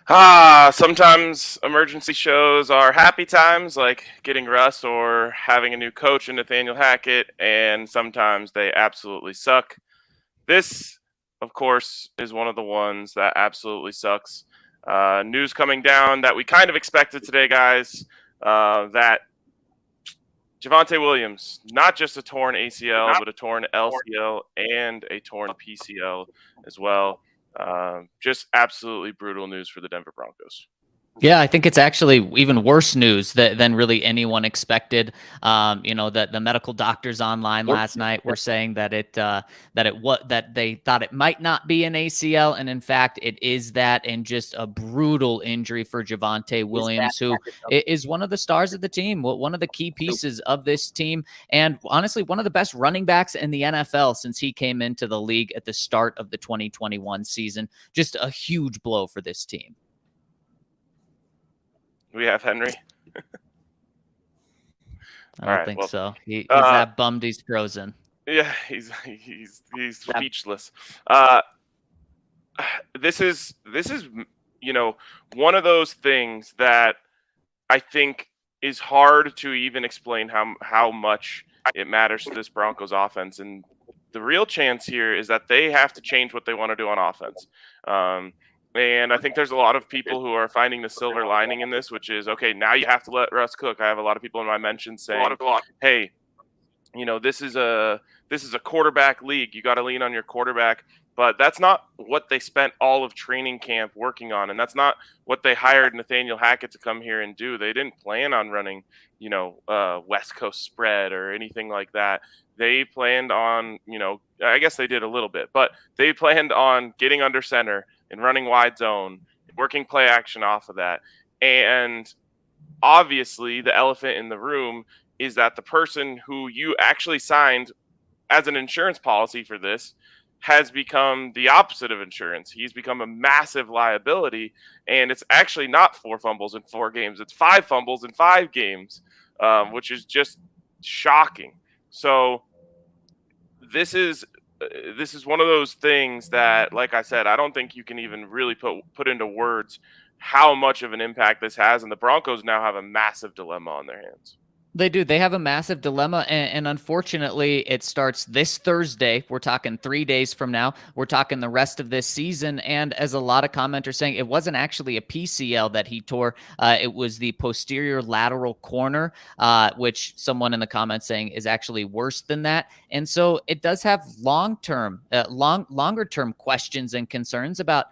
Sometimes emergency shows are happy times, like getting Russ or having a new coach in Nathaniel Hackett, and sometimes they absolutely suck. This, of course, is one of the ones that absolutely sucks. News coming down that we kind of expected today, guys, that Javonte Williams, not just a torn ACL, but a torn LCL and a torn PCL as well. Just absolutely brutal news for the Denver Broncos. Yeah, I think it's actually even worse news than really anyone expected. That the medical doctors online last night were saying that that they thought it might not be an ACL, and in fact, it is that, and just a brutal injury for Javonte Williams, who is one of the stars of the team, one of the key pieces of this team, and honestly, one of the best running backs in the NFL since he came into the league at the start of the 2021 season. Just a huge blow for this team. We have Henry. I don't think so. He's that bummed he's frozen. Yeah, he's speechless. This is one of those things that I think is hard to even explain how much it matters to this Broncos offense. And the real chance here is that they have to change what they want to do on offense. And I think there's a lot of people who are finding the silver lining in this, which is, okay, now you have to let Russ cook. I have a lot of people in my mentions saying, hey, this is a quarterback league. You got to lean on your quarterback. But that's not what they spent all of training camp working on, and that's not what they hired Nathaniel Hackett to come here and do. They didn't plan on running, West Coast spread or anything like that. They planned on, I guess they did a little bit, but they planned on getting under center and running wide zone, working play action off of that. And obviously the elephant in the room is that the person who you actually signed as an insurance policy for this has become the opposite of insurance. He's become a massive liability, and it's actually not 4 fumbles in 4 games. It's 5 fumbles in 5 games, which is just shocking. So this is one of those things that, like I said, I don't think you can even really put into words how much of an impact this has, and the Broncos now have a massive dilemma on their hands. They do. They have a massive dilemma, and unfortunately, it starts this Thursday. We're talking 3 days from now. We're talking the rest of this season, and as a lot of commenters saying, it wasn't actually a PCL that he tore. It was the posterior lateral corner, which someone in the comments saying is actually worse than that. And so it does have longer term questions and concerns about,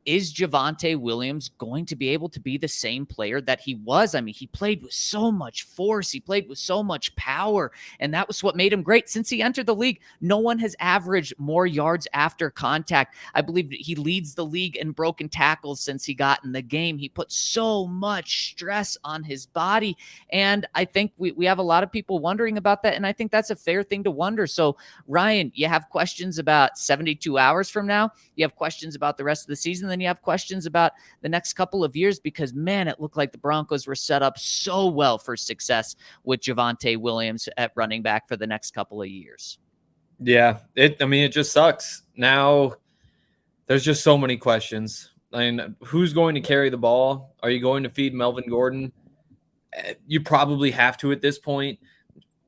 is Javonte Williams going to be able to be the same player that he was? I mean, he played with so much force. He played with so much power, and that was what made him great. Since he entered the league, no one has averaged more yards after contact. I believe he leads the league in broken tackles since he got in the game. He put so much stress on his body, and I think we have a lot of people wondering about that, and I think that's a fair thing to wonder. So, Ryan, you have questions about 72 hours from now. You have questions about the rest of the season. Then you have questions about the next couple of years, because, man, it looked like the Broncos were set up so well for success with Javonte Williams at running back for the next couple of years. Yeah, it just sucks. Now there's just so many questions. I mean, who's going to carry the ball? Are you going to feed Melvin Gordon? You probably have to at this point.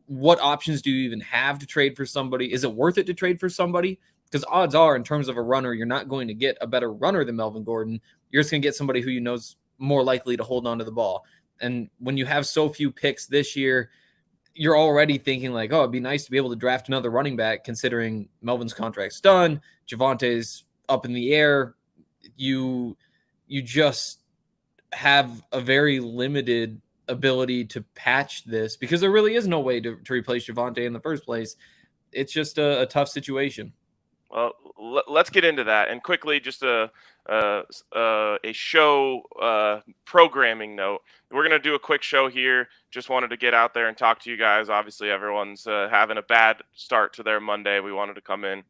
What options do you even have to trade for somebody? Is it worth it to trade for somebody? Because odds are, in terms of a runner, you're not going to get a better runner than Melvin Gordon. You're just going to get somebody who you know is more likely to hold on to the ball. And when you have so few picks this year, you're already thinking like, oh, it'd be nice to be able to draft another running back, considering Melvin's contract's done, Javonte's up in the air. You just have a very limited ability to patch this, because there really is no way to replace Javonte in the first place. It's just a tough situation. Well, let's get into that. And quickly, just a show programming note. We're going to do a quick show here. Just wanted to get out there and talk to you guys. Obviously, everyone's having a bad start to their Monday. We wanted to come in,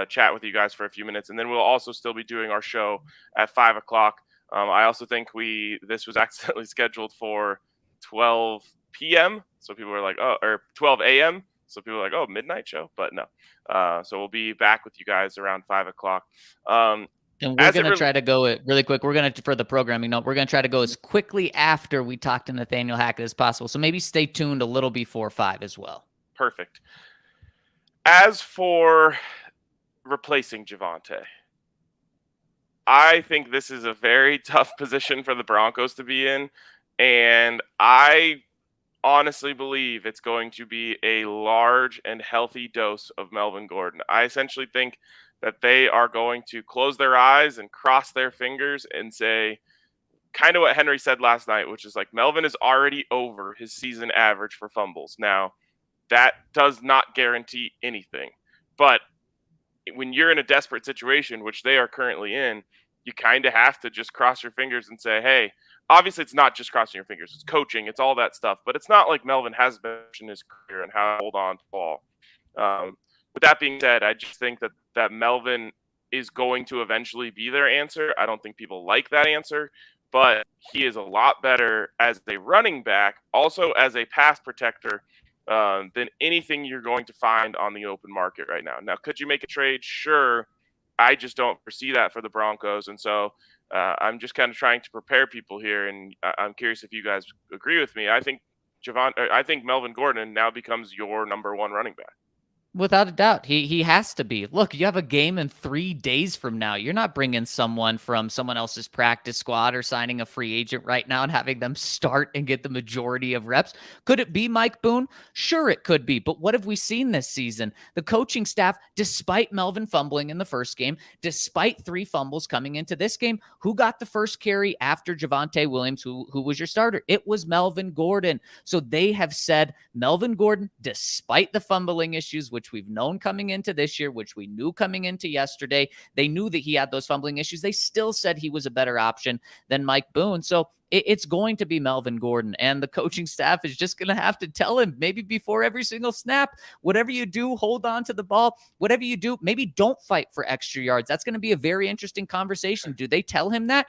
chat with you guys for a few minutes. And then we'll also still be doing our show at 5 o'clock. I also think this was accidentally scheduled for 12 p.m. So people were like, oh, or 12 a.m. So people are like, oh, midnight show, but no. So we'll be back with you guys around 5 o'clock. And we're As it going to try to go it really quick. We're going to, for the programming note, we're going to try to go as quickly after we talk to Nathaniel Hackett as possible. So maybe stay tuned a little before 5 as well. Perfect. As for replacing Javonte, I think this is a very tough position for the Broncos to be in. And I honestly believe it's going to be a large and healthy dose of Melvin Gordon. I essentially think that they are going to close their eyes and cross their fingers and say kind of what Henry said last night, which is like Melvin is already over his season average for fumbles. Now, that does not guarantee anything. But when you're in a desperate situation, which they are currently in, you kind of have to just cross your fingers and say, hey, obviously it's not just crossing your fingers, it's coaching, it's all that stuff. But it's not like Melvin has been in his career and how to hold on to the ball. With that being said, I just think that Melvin is going to eventually be their answer. I don't think people like that answer, but he is a lot better as a running back, also as a pass protector, than anything you're going to find on the open market right now. Now, could you make a trade? Sure. I just don't foresee that for the Broncos. And so I'm just kind of trying to prepare people here. And I'm curious if you guys agree with me. I think Melvin Gordon now becomes your number one running back. Without a doubt, he has to be. Look, you have a game in 3 days from now. You're not bringing someone from someone else's practice squad or signing a free agent right now and having them start and get the majority of reps. Could it be Mike Boone? Sure, it could be. But what have we seen this season? The coaching staff, despite Melvin fumbling in the first game, despite 3 fumbles coming into this game, who got the first carry after Javonte Williams, who was your starter? It was Melvin Gordon. So they have said Melvin Gordon, despite the fumbling issues, which we've known coming into this year, which we knew coming into yesterday. They knew that he had those fumbling issues. They still said he was a better option than Mike Boone. So it's going to be Melvin Gordon, and the coaching staff is just going to have to tell him maybe before every single snap, whatever you do, hold on to the ball. Whatever you do, maybe don't fight for extra yards. That's going to be a very interesting conversation. Do they tell him that?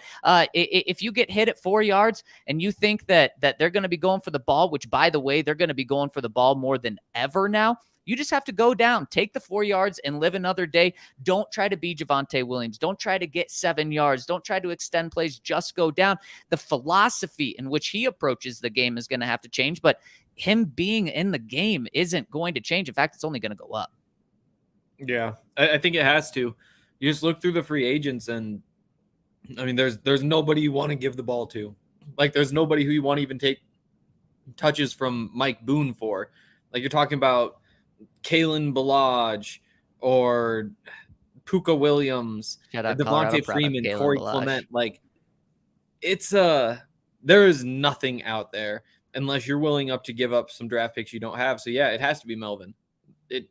If you get hit at 4 yards and you think that they're going to be going for the ball, which, by the way, they're going to be going for the ball more than ever now, you just have to go down, take the 4 yards, and live another day. Don't try to be Javonte Williams. Don't try to get 7 yards. Don't try to extend plays. Just go down. The philosophy in which he approaches the game is going to have to change, but him being in the game isn't going to change. In fact, it's only going to go up. Yeah, I think it has to. You just look through the free agents, and I mean, there's nobody you want to give the ball to. Like, there's nobody who you want to even take touches from Mike Boone for. Like, you're talking about Kalen Ballage or Puka Williams, Devontae Freeman, Corey Clement. Like, it's there is nothing out there unless you're willing up to give up some draft picks you don't have. So yeah, it has to be Melvin. It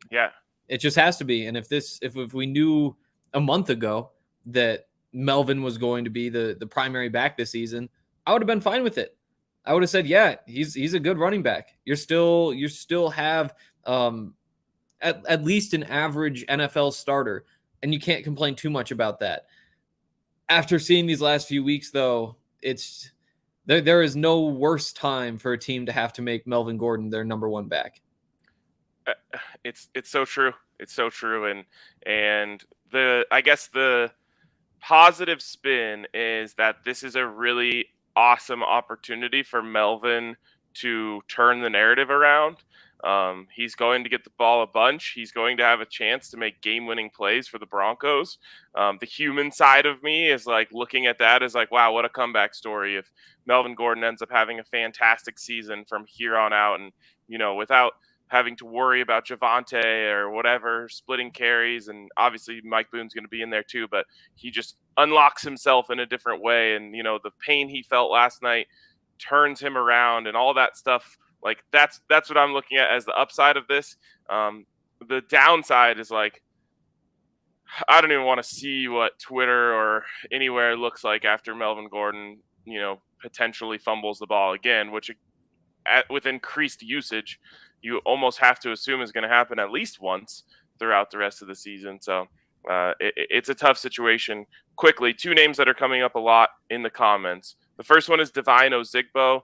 just has to be. And if we knew a month ago that Melvin was going to be the primary back this season, I would have been fine with it. I would have said, yeah, he's a good running back. You still have at least an average NFL starter, and you can't complain too much about that. After seeing these last few weeks, though, it's there is no worse time for a team to have to make Melvin Gordon their number one back. It's so true. It's so true. And I guess the positive spin is that this is a really awesome opportunity for Melvin to turn the narrative around. He's going to get the ball a bunch. He's going to have a chance to make game-winning plays for the Broncos. The human side of me is like looking at that as like, wow, what a comeback story if Melvin Gordon ends up having a fantastic season from here on out, and without having to worry about Javonte or whatever splitting carries. And obviously Mike Boone's going to be in there too, but he just unlocks himself in a different way. And the pain he felt last night turns him around and all that stuff. Like that's what I'm looking at as the upside of this. The downside is like, I don't even want to see what Twitter or anywhere looks like after Melvin Gordon, potentially fumbles the ball again, which with increased usage, you almost have to assume is going to happen at least once throughout the rest of the season. So it's a tough situation. Quickly, 2 names that are coming up a lot in the comments. The first one is Divine Ozigbo.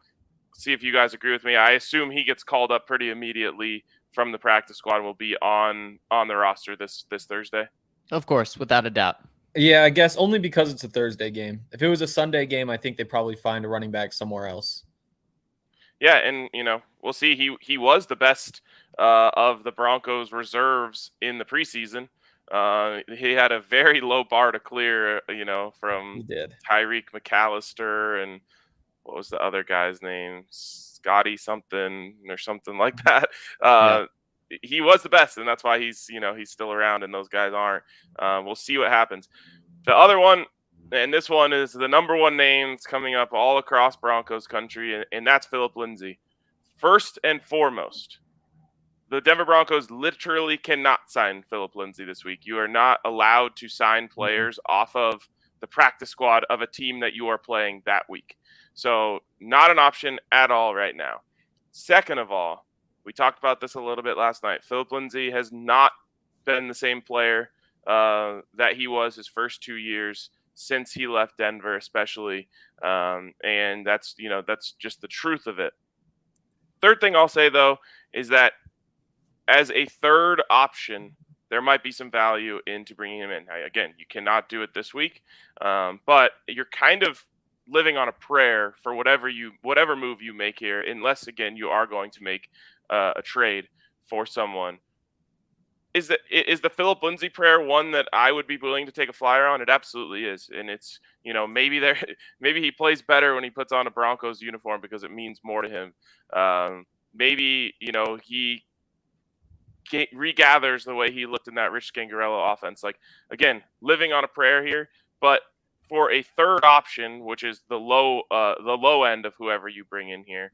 See if you guys agree with me. I assume he gets called up pretty immediately from the practice squad and will be on the roster this Thursday. Of course, without a doubt. Yeah, I guess only because it's a Thursday game. If it was a Sunday game, I think they probably find a running back somewhere else. Yeah, and we'll see. He was the best of the Broncos reserves in the preseason. He had a very low bar to clear, He from did. Tyreek McAllister and what was the other guy's name? Scotty something or something like that. Yeah. He was the best, and that's why he's still around, and those guys aren't. We'll see what happens. The other one, and this one is the number one names coming up all across Broncos country, and that's Philip Lindsay. First and foremost, the Denver Broncos literally cannot sign Philip Lindsay this week. You are not allowed to sign players off of the practice squad of a team that you are playing that week. So, not an option at all right now. Second of all, we talked about this a little bit last night. Philip Lindsay has not been the same player that he was his first 2 years since he left Denver, especially, and that's just the truth of it. Third thing I'll say though is that as a third option, there might be some value into bringing him in. Again, you cannot do it this week, but you're kind of living on a prayer for whatever move you make here, unless again you are going to make a trade for someone. Is the Philip Lindsay prayer one that I would be willing to take a flyer on? It absolutely is, and it's maybe he plays better when he puts on a Broncos uniform because it means more to him. Maybe he regathers the way he looked in that Rich Scangarello offense. Like, again, living on a prayer here, but for a third option, which is the low end of whoever you bring in here,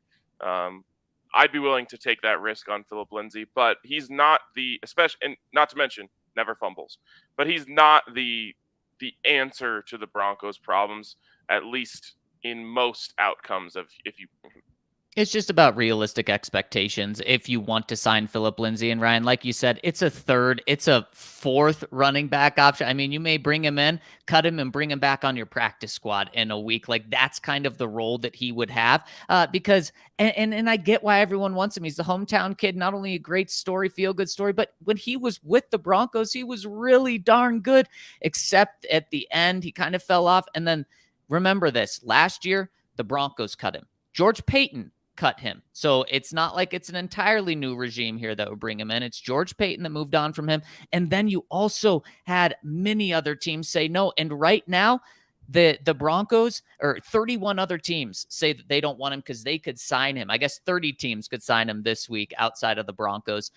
I'd be willing to take that risk on Philip Lindsay. But he's not and not to mention never fumbles, but he's not the answer to the Broncos' problems, at least in most outcomes of if you. It's just about realistic expectations if you want to sign Philip Lindsay. And Ryan, like you said, it's a fourth running back option. I mean, you may bring him in, cut him, and bring him back on your practice squad in a week. Like, that's kind of the role that he would have because I get why everyone wants him. He's the hometown kid, not only a great story, feel-good story, but when he was with the Broncos, he was really darn good, except at the end, he kind of fell off. And then remember this, last year, the Broncos cut him. George Paton cut him. So it's not like it's an entirely new regime here that would bring him in. It's George Paton that moved on from him. And then you also had many other teams say no. And right now, the Broncos or 31 other teams say that they don't want him because they could sign him. I guess 30 teams could sign him this week outside of the Broncos.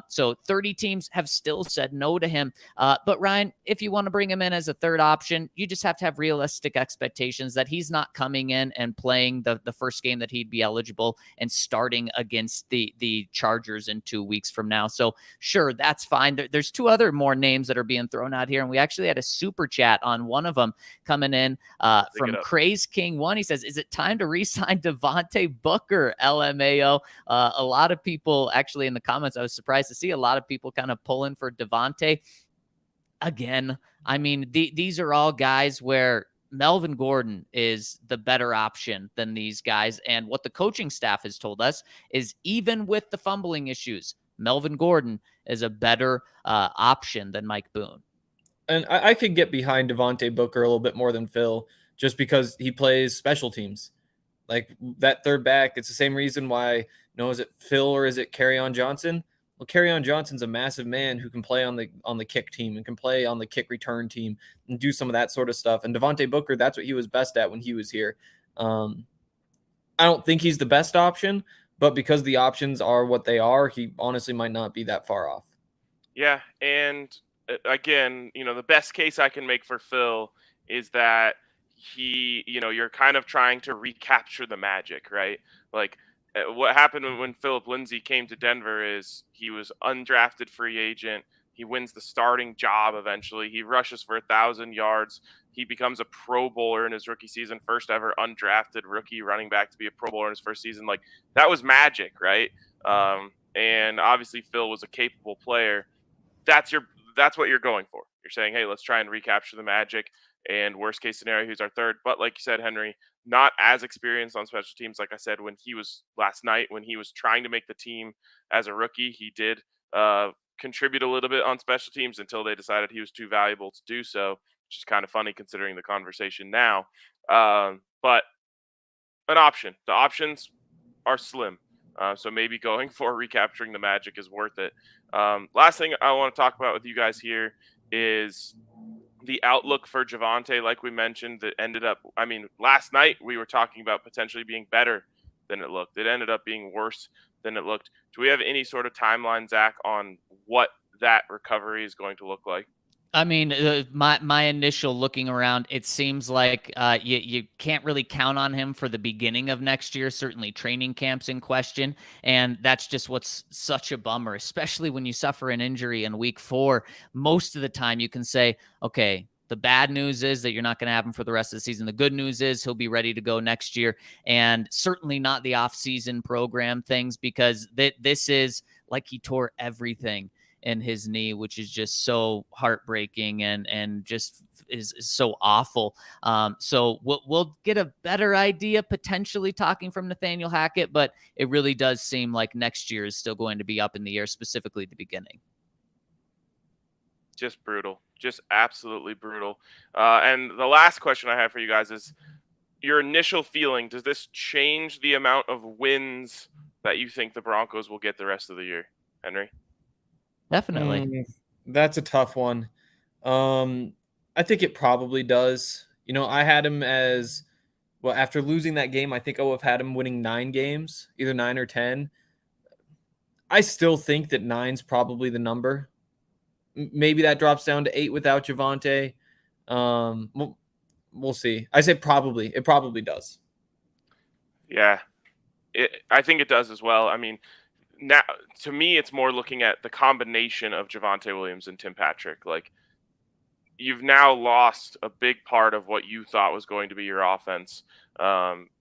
So 30 teams have still said no to him. But Ryan, if you want to bring him in as a third option, you just have to have realistic expectations that he's not coming in and playing the first game that he'd be eligible and starting against the Chargers in 2 weeks from now. So sure, that's fine. There's two other more names that are being thrown out here. And we actually had a super chat on one of them coming in from Craze King 1. He says, is it time to re-sign Javonte Booker? LMAO. A lot of people actually in the comments, I was surprised to see a lot of people kind of pulling for Javonte. Again, I mean, these are all guys where Melvin Gordon is the better option than these guys. And what the coaching staff has told us is even with the fumbling issues, Melvin Gordon is a better option than Mike Boone. And I could get behind Devontae Booker a little bit more than Phil, just because he plays special teams. Like that third back, it's the same reason why, is it Phil or is it Kerryon Johnson? Well, Kerryon Johnson's a massive man who can play on the kick team and can play on the kick return team and do some of that sort of stuff. And Devontae Booker, that's what he was best at when he was here. I don't think he's the best option, but because the options are what they are, he honestly might not be that far off. Yeah, and again, the best case I can make for Phil is that you're kind of trying to recapture the magic, right? Like what happened when Philip Lindsay came to Denver is he was undrafted free agent. He wins the starting job eventually. He rushes for 1,000 yards. He becomes a Pro Bowler in his rookie season, first ever undrafted rookie running back to be a Pro Bowler in his first season. Like, that was magic, right? And obviously Phil was a capable player. That's what you're going for. You're saying, hey, let's try and recapture the magic. And worst case scenario, he's our third. But like you said, Henry, not as experienced on special teams. Like I said, when he was last night, when he was trying to make the team as a rookie, he did contribute a little bit on special teams until they decided he was too valuable to do so. which is kind of funny considering the conversation now. But an option. The options are slim. So maybe going for recapturing the magic is worth it. Last thing I want to talk about with you guys here is the outlook for Javonte. Like we mentioned, that ended up, I mean, last night we were talking about potentially being better than it looked. It ended up being worse than it looked. Do we have any sort of timeline, Zach, on what that recovery is going to look like? I mean, my initial looking around, it seems like you can't really count on him for the beginning of next year. Certainly, training camps in question, and that's just what's such a bummer, especially when you suffer an injury in week 4. Most of the time, you can say, okay, the bad news is that you're not going to have him for the rest of the season. The good news is he'll be ready to go next year, and certainly not the off-season program things, because this is like he tore everything in his knee, which is just so heartbreaking and just is so awful. So we'll get a better idea potentially talking from Nathaniel Hackett, but it really does seem like next year is still going to be up in the air, specifically the beginning. Just brutal, just absolutely brutal. And the last question I have for you guys is your initial feeling. Does this change the amount of wins that you think the Broncos will get the rest of the year, Henry? Definitely. That's a tough one. I think it probably does. You know, I had him as, well, after losing that game, I think I would have had him winning 9 games, either 9 or 10. I still think that 9's probably the number. Maybe that drops down to 8 without Javonte. We'll see. I say probably. It probably does. Yeah, I think it does as well. I mean, now to me, it's more looking at the combination of Javonte Williams and Tim Patrick. Like, you've now lost a big part of what you thought was going to be your offense,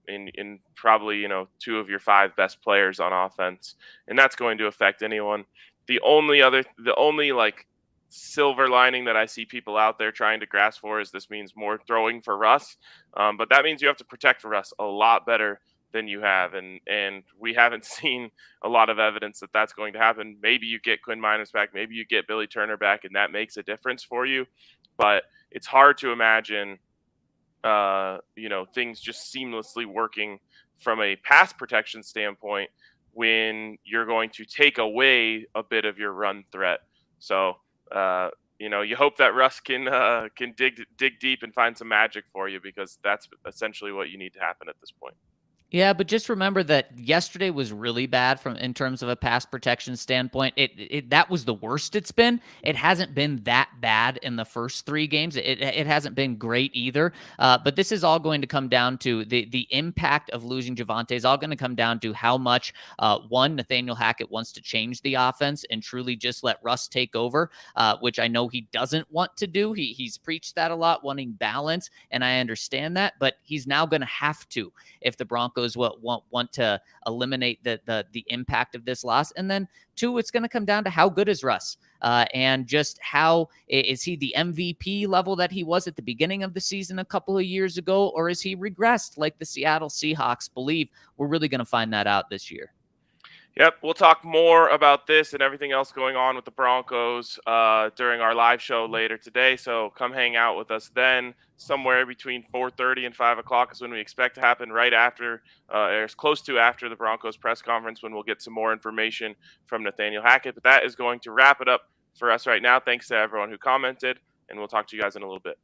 in probably 2 of your 5 best players on offense, and that's going to affect anyone. The only like silver lining that I see people out there trying to grasp for is this means more throwing for Russ, but that means you have to protect Russ a lot better than you have, and we haven't seen a lot of evidence that that's going to happen. Maybe you get Quinn Miners back, maybe you get Billy Turner back, and that makes a difference for you, but it's hard to imagine things just seamlessly working from a pass protection standpoint when you're going to take away a bit of your run threat. So you hope that Russ can dig deep and find some magic for you, because that's essentially what you need to happen at this point. Yeah, but just remember that yesterday was really bad in terms of a pass protection standpoint. That was the worst it's been. It hasn't been that bad in the first 3 games. It hasn't been great either. But this is all going to come down to the impact of losing Javonte is all going to come down to how much one, Nathaniel Hackett wants to change the offense and truly just let Russ take over, which I know he doesn't want to do. He's preached that a lot, wanting balance, and I understand that, but he's now going to have to if the Broncos want to eliminate the impact of this loss. And then 2, it's going to come down to how good is Russ, and just how is he the MVP level that he was at the beginning of the season a couple of years ago, or is he regressed like the Seattle Seahawks believe? We're really going to find that out this year. Yep, we'll talk more about this and everything else going on with the Broncos during our live show later today. So come hang out with us then. Somewhere between 4:30 and 5 o'clock is when we expect to happen, right after, or as close to after the Broncos press conference, when we'll get some more information from Nathaniel Hackett. But that is going to wrap it up for us right now. Thanks to everyone who commented, and we'll talk to you guys in a little bit.